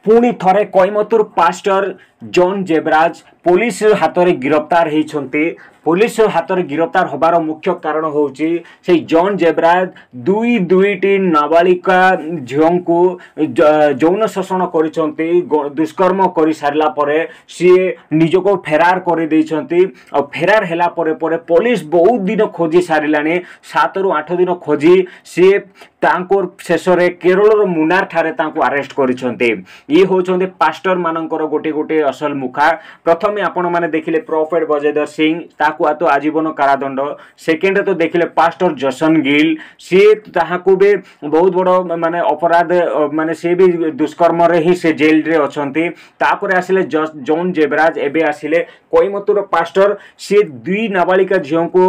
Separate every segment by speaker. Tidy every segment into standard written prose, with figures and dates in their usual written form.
Speaker 1: पुणी थरे कोयमतुर pastor John zebras police हाथ में गिरफ्तार होती। पुलिस हाथ में गिरफ्तार होबार मुख्य कारण होची से जॉन जेबराज दुईटी नाबालिका झील को यौन शोषण कर दुष्कर्म कर सारा पर सी निज को फेरार कर फेरार है पुलिस बहुत दिन खोजी सारे 7 ରୁ 8 दिन खोजी सी शेष में केरल मुनार ठारे अरेस्ट करिसेंते। ये होचंते पास्टर मानकर गोटे गोटे असल मुखा। प्रथम आपण माने देखिले प्रॉफेट बजेदर सिंह ताकू तो आजीवन कारादंड। सेकेंड तो देखिले पास्टर जसन गिल सी ताहाकू भी बहुत बड़ माने अपराध माने से भी दुष्कर्म रे ही से जेल रे अछंती। तापर आसिले जॉन जेबराज एबे आसिले कोयमतुर पास्टर से 2 नाबालिका झियों को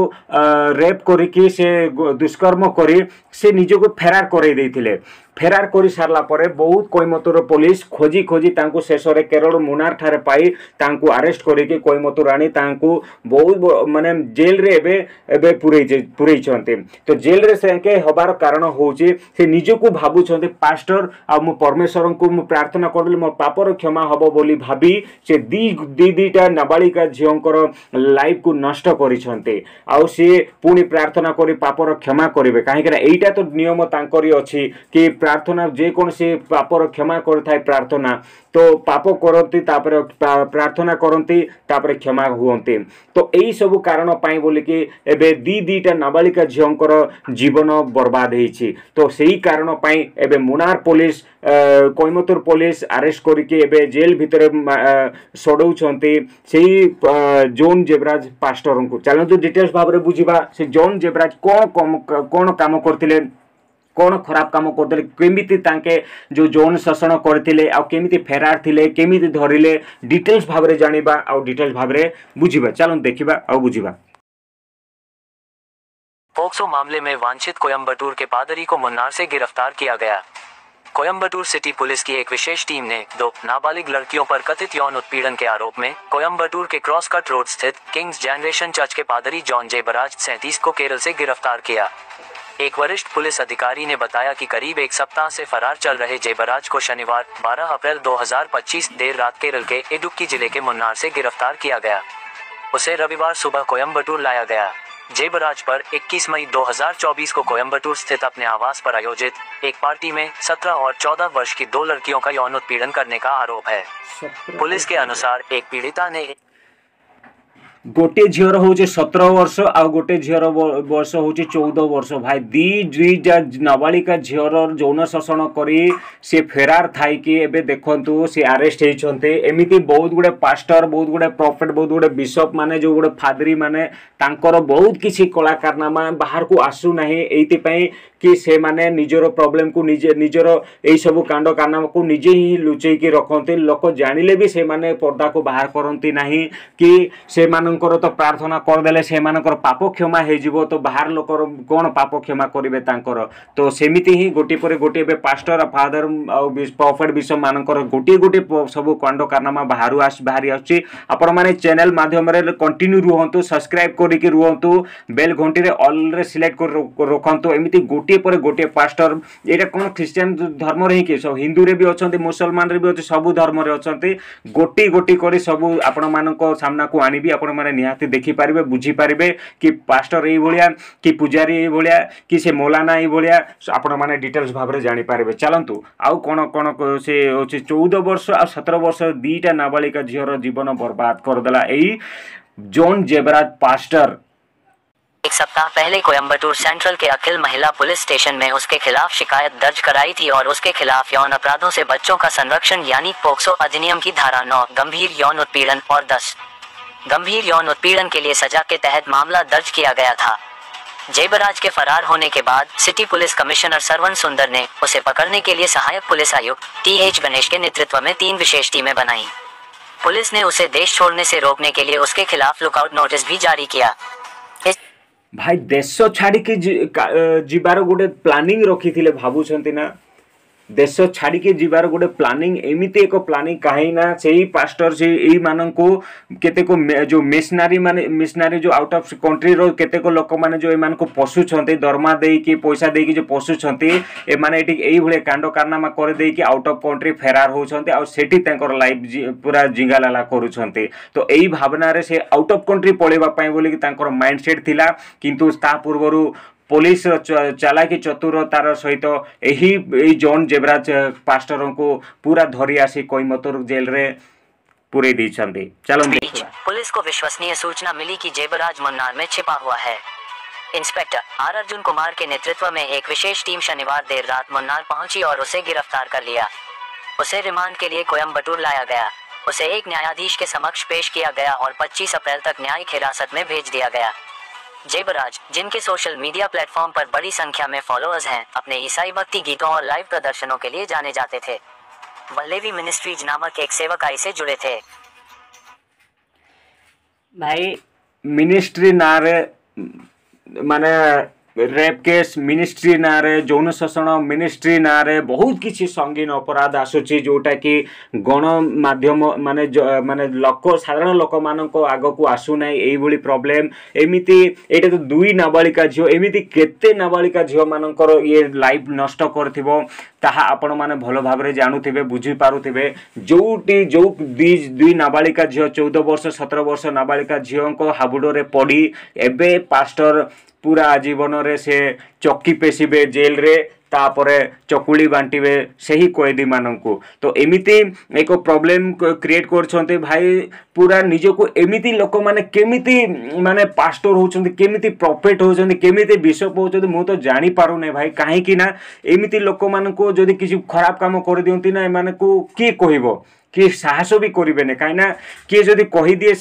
Speaker 1: रेप करिकी से दुष्कर्म करी से निज को फेरार करे देथिले। फेरार कर सारा पर बहुत कोयमतुर पुलिस खोजी खोजी तांको शेष में केरल मुनार ठारे पाई तांको अरेस्ट करके कोयमतुर आनी तांको बहुत माने जेल रे एबे पुरैछन्ते। तो जेल रे से हबार कारण होची से निजको भाबुछन्ते पास्टर आ मु परमेश्वर को मु प्रार्थना करले मोर पापर क्षमा हबो बोली भाबी से दीटा नाबालिका झियोंकर लाइफ को नष्ट करिछन्ते। आउ से पुणी प्रार्थना करी पापर क्षमा करिवे काहेकि एइटा तो नियम तांकरी अछि कि प्रार्थना जे कौन से पापर क्षमा कर प्रार्थना तो पाप करती प्रार्थना करती तापर क्षमा हुंते। तो यही सब कारण पाई बोली कि एबे दीटा नाबालिका झियोंकर जीवन बर्बाद होईछि। तो सही कारण पाई एबे मुनार पुलिस कोयमतुर पुलिस अरेस्ट करके एबे जेल भितर सड़ौछन्ते सेही जॉन जेबराज पास्टर को। चलନ୍ତୁ डिटेल्स भाव में बुझिबा से जॉन जेबराज कौन काम करथिले कौन खराब काम करते केमिति तांके जो जौन शोषण करते केमिति फेरार थिले केमिति धरिले डिटेल्स भाव में जानिबा आ डिटेल्स भाव में बुझिबा। चलो देखिबा आ बुझिबा।
Speaker 2: पोक्सो मामले में वांछित कोयम्बटूर के पादरी को मुन्नार से गिरफ्तार किया गया। कोयम्बटूर सिटी पुलिस की एक विशेष टीम ने 2 नाबालिग लड़कियों पर कथित यौन उत्पीड़न के आरोप में कोयम्बटूर के क्रॉस कट रोड स्थित किंग्स जनरेशन चर्च के पादरी जॉन जेबराज 37 को केरल से गिरफ्तार किया। एक वरिष्ठ पुलिस अधिकारी ने बताया कि करीब 1 सप्ताह से फरार चल रहे जेबराज को शनिवार 12 अप्रैल 2025 देर रात केरल के इडुक्की जिले के मुन्नार से गिरफ्तार किया गया। उसे रविवार सुबह कोयम्बटूर लाया गया। जेबराज पर 21 मई 2024 को कोयम्बटूर स्थित अपने आवास पर आयोजित एक पार्टी में 17 और 14 वर्ष की 2 लड़कियों का यौन उत्पीड़न करने का आरोप है। पुलिस के अनुसार एक पीड़िता ने
Speaker 1: गोटे झीर हूँ 17 वर्ष आ गोटे झीर वर्ष हूँ 14 वर्ष। भाई दुईटा नाबालिका झीर यौन शोषण करी से फेरार थाईकि एबे देखंतु से अरेस्ट होइछन्ते। एमिति बहुत गुड़े पास्टर बहुत गुड़े प्रॉफेट बहुत गुड़े बिशप माने जो गुड़े फादरी माने तांकर बहुत किसी कला कारनामा बाहर को आसु नाही एइति कि से माने निजर प्रॉब्लम को निजर एई सब कांड कारनामा को निजे ही लुचेई के रखते। लोक जानिले भी से माने पर्दा को बाहर करती नाही कि से मानकर तो प्रार्थना करदेले से मानकर पाप क्षमा हो जिवो। तो बाहर लोक कौन पाप क्षमा करेंगे तांकर। तो सेमिति ही गोटे पर गोटे पास्टर फादर प्रॉफेट बिशप मानकर गोटे गोटे सब कांड कारनामा बाहरी आछि। आपण माने चैनल माध्यम रे कंटिन्यू रुहंतु सब्सक्राइब करिके रुहंतु बेल घंटी रे ऑल रे सिलेक्ट कर रखंतु। एमिति गोटे पर गोटे पास्टर एटा कोन क्रिश्चियन धर्म रे कि सब हिंदू रे भी अछंती मुसलमान रे भी अछि सब धर्म रे अछंती गोटी गोटी करी सब आपण मानको सामना को आनिबी। आपण माने निहाती देखि पारिबे बुझी पारिबे कि पास्टर एई भलिया कि पुजारी एई भलिया कि से मौलाना एई भलिया आपण माने डिटेल्स भाव रे जानि पारिबे। चलंतु आउ कोन कोन से होछि 14 वर्ष आ 17 वर्ष दीटा नाबालिका झियर जीवन बर्बाद कर देला एई जॉन जेबराज पास्टर।
Speaker 3: एक सप्ताह पहले कोयम्बटूर सेंट्रल के अखिल महिला पुलिस स्टेशन में उसके खिलाफ शिकायत दर्ज कराई थी और उसके खिलाफ यौन अपराधों से बच्चों का संरक्षण यानी पोक्सो अधिनियम की धारा 9 गंभीर यौन उत्पीड़न और 10 गंभीर यौन उत्पीड़न के लिए सजा के तहत मामला दर्ज किया गया था। जेबराज के फरार होने के बाद सिटी पुलिस कमिश्नर सरवन सुंदर ने उसे पकड़ने के लिए सहायक पुलिस आयुक्त TH गणेश के नेतृत्व में 3 विशेष टीमें बनाई। पुलिस ने उसे देश छोड़ने से रोकने के लिए उसके खिलाफ लुकआउट नोटिस भी जारी किया।
Speaker 1: भाई देश छाड़ी के जीवार गोटे प्लानिंग रखी भावुंट ना देश छाड़ी जीवार गोटे प्लानिंग एमती एक प्लानिंग कहीं ना से पास्टर से यही मानक केतेक जो मिशनारी जो आउट ऑफ कंट्री रो केतेक लोक माने जो एमान को पोषुछंती दरमा देकी पैसा देकी जो पोषुछंती ए माने एठी एई भले कांड कारनामा कर देकी आउट ऑफ कंट्री फेरार होछंती आ सेठी तांकर लाइफ पूरा जिंगालाला करूछंती। तो एई भावना रे से आउट ऑफ कंट्री पळेबा पई बोली कि तांकर माइंडसेट थिला किंतु ता पूर्वरु पुलिस चालाकी चतुरतार सहित यही जॉन जेबराज पास्टर को पूरा धरी आसी कोयम्बटूर जेल रे पूरे दी चंदी। चलो
Speaker 3: पुलिस को विश्वसनीय सूचना मिली कि जेबराज मुन्नार में छिपा हुआ है। इंस्पेक्टर आर अर्जुन कुमार के नेतृत्व में एक विशेष टीम शनिवार देर रात मुन्नार पहुंची और उसे गिरफ्तार कर लिया। उसे रिमांड के लिए कोयम्बटूर लाया गया। उसे एक न्यायाधीश के समक्ष पेश किया गया और 25 अप्रैल तक न्यायिक हिरासत में भेज दिया गया। जेबराज, जिनके सोशल मीडिया प्लेटफॉर्म पर बड़ी संख्या में फॉलोअर्स हैं, अपने ईसाई भक्ति गीतों और लाइव प्रदर्शनों के लिए जाने जाते थे। वह लेवी मिनिस्ट्रीज नामक एक सेवकाई से जुड़े थे।
Speaker 1: भाई मिनिस्ट्री नारे माने रेप केस मिनिस्ट्री नारे यौन शोषण मिनिस्ट्री नारे बहुत किसी संगीन अपराध आसुची जोटा कि गण माध्यम माने माने लोक साधारण लोक मानक आग को आसु ना एई प्रॉब्लम एमिति एटा तो दुई नाबालिका झियो एमिति केते नाबालिका झियो मानकर ये लाइफ नष्ट करथिबो ताहा आपण माने भलो भाबरे जानुथिबे बुझी पारुथिबे। जोटी जो दुई नाबालिका झियो 14 वर्ष 17 वर्ष नाबालिका झियोंको हाबुडोरे पड़ी एबे पास्टर पूरा आजीवन रे से चक्की पेशिबे जेल रे तापरे चकुली बांटिबे सही कैदी मानकू। तो एमिति एक प्रॉब्लम क्रिएट करछन्ते भाई पूरा निजको एमिति लोक माने केमिति माने पास्टर होछन्ते केमिति प्रॉफिट होछन्ते केमिति बिशप होछन्ते मु तो जानि पारु नै भाई काहे कि ना एमिति लोक मानकू जदि किछि खराब काम कर दियंती ना मानकू के कहिबो कि साहस भी करें कहीं किए जदि कही दिए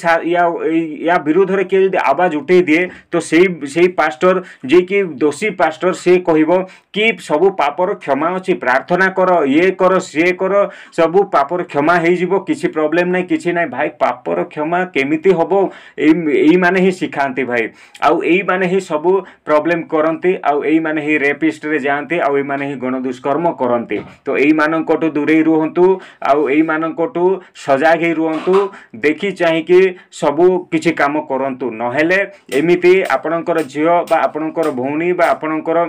Speaker 1: या विरोध में किए जदि आवाज उठे दिए तो से पास्टर जे कि दोषी पास्टर से कह कि सबू पापर क्षमा अच्छी प्रार्थना कर ये कर सी कर सबू पापर क्षमा हो किसी प्रोब्लेम ना कि ना भाई पापर क्षमा केमिति हम यही माने ही सिखाती भाई आउ यही माने ही सबू प्रॉब्लम करती आउ यही माने ही रेपिस्ट रे जाती आउ यही माने ही गण दुष्कर्म करती। तो यही मानकटू दूरे रुहतु आउ यही मानक सजाग ही रुहतु देखी चाहिए सबू किछि काम करंतु नहेले एमिति आपणकर झियो बा आपणकर भौणी बा आपणकर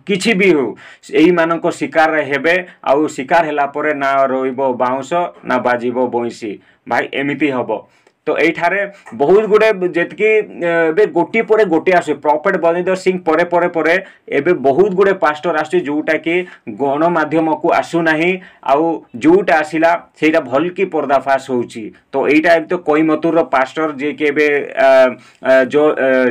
Speaker 1: किछि भी हो यही मानक शिकार हेबे आउ शिकार हेला परे ना रोइबो बाउंस ना बाजिबो बंसी भाई एमिति हबो। तो एठारे बहुत गुड़े जेतकी गोटी पर गोटे आस प्रॉफिट बलदेव सिंह परे परे परे एबे बहुत गुड़े पास्टर आस जोटा कि गणमाध्यम को आसुना आउ जोटा आसिला सेटा भल की पर्दाफाश होउची। तो एटा तो कोयम्बटूर पास्टर जे के एबे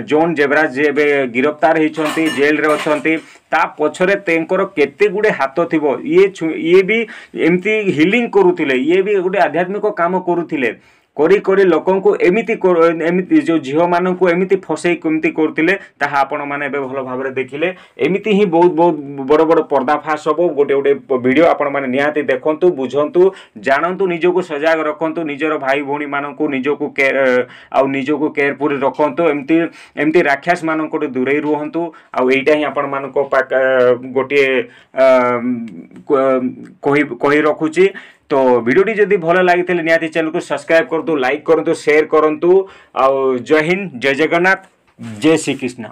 Speaker 1: जॉन जेबराज जे एबे गिरफ्तार होइछंती जेल रे अछंती ता पछरे तेंकर केते गुडे हाथ थिबो ये भी एमती हिलिंग करूथिले ये भी गुडे आध्यात्मिक काम करूथिले करी करी लोकों को एमिति जो झील मान को एमिति फसई केमिति करथिले ताहा आपण माने बे भलो भाबरे देखिले एमिति ही बहुत बहुत बड़ बड़ पर्दाफाश हबो गोटे गोटे वीडियो आपण माने निहाती देखंतु बुझंतु जानंतु निजको सजाग रखंतु निजर भाई भौणी मान को निजको केयर आउ निजको केयरफुल रखंतु एमिति एमिति राक्षस मान को दूरे रुहंतु आउ एइटा ही आपण मान को गोटे कहि रखुची। तो वीडियोटी जदि भल लगी निहाती चैनल को सब्सक्राइब करतु लाइक करतु शेयर करतु। जय हिंद जय जगन्नाथ जय श्री कृष्ण।